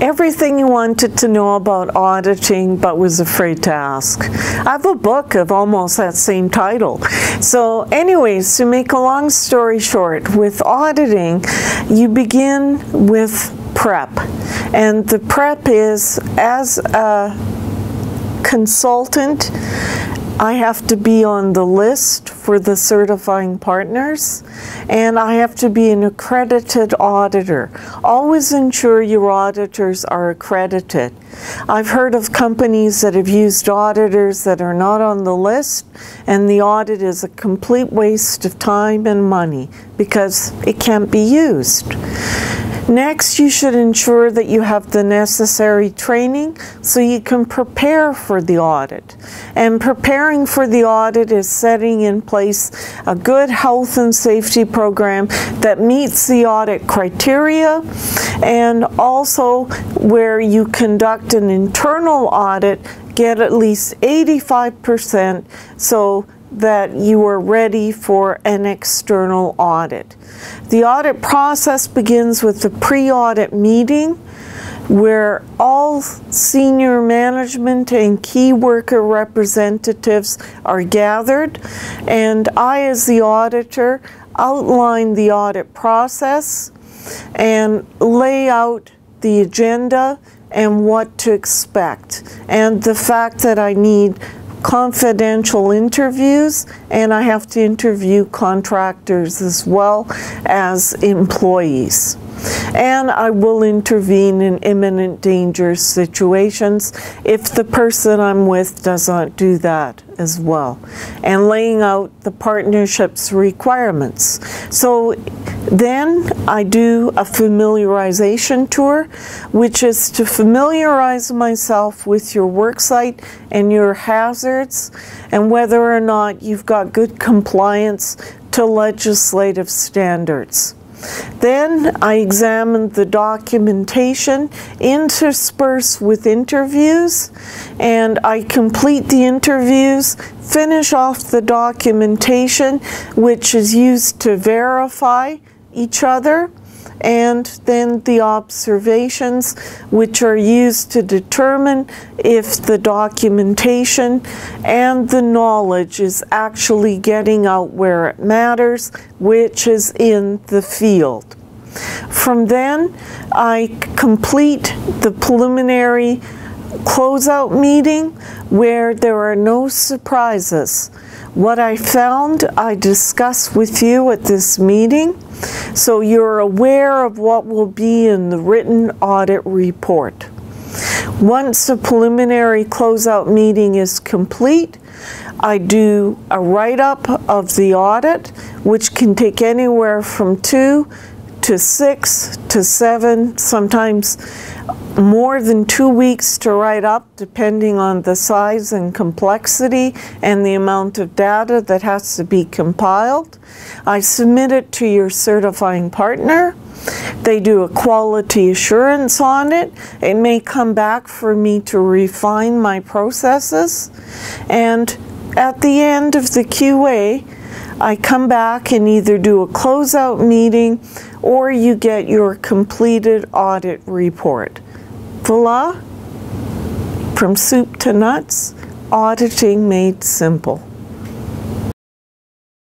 everything you wanted to know about auditing but was afraid to ask. I have a book of almost that same title. So anyways, to make a long story short, with auditing, you begin with prep. And the prep is, as a consultant, I have to be on the list for the certifying partners, and I have to be an accredited auditor. Always ensure your auditors are accredited. I've heard of companies that have used auditors that are not on the list, and the audit is a complete waste of time and money because it can't be used. Next, you should ensure that you have the necessary training so you can prepare for the audit. And preparing for the audit is setting in place a good health and safety program that meets the audit criteria, and also where you conduct an internal audit, get at least 85% so that you are ready for an external audit. The audit process begins with the pre-audit meeting, where all senior management and key worker representatives are gathered, and I, as the auditor, outline the audit process and lay out the agenda and what to expect, and the fact that I need confidential interviews, and I have to interview contractors as well as employees. And I will intervene in imminent danger situations if the person I'm with does not do that as well, and laying out the partnership's requirements. So then I do a familiarization tour, which is to familiarize myself with your worksite and your hazards, and whether or not you've got good compliance to legislative standards. Then I examine the documentation interspersed with interviews, and I complete the interviews, finish off the documentation, which is used to verify each other, and then the observations, which are used to determine if the documentation and the knowledge is actually getting out where it matters, which is in the field. From then, I complete the preliminary closeout meeting where there are no surprises. What I found, I discuss with you at this meeting, so you're aware of what will be in the written audit report. Once a preliminary closeout meeting is complete, I do a write-up of the audit, which can take anywhere from 2 to 6 to 7, sometimes more than 2 weeks to write up, depending on the size and complexity and the amount of data that has to be compiled. I submit it to your certifying partner. They do a quality assurance on it. It may come back for me to refine my processes. And at the end of the QA, I come back and either do a closeout meeting or you get your completed audit report. Voila! From soup to nuts, auditing made simple.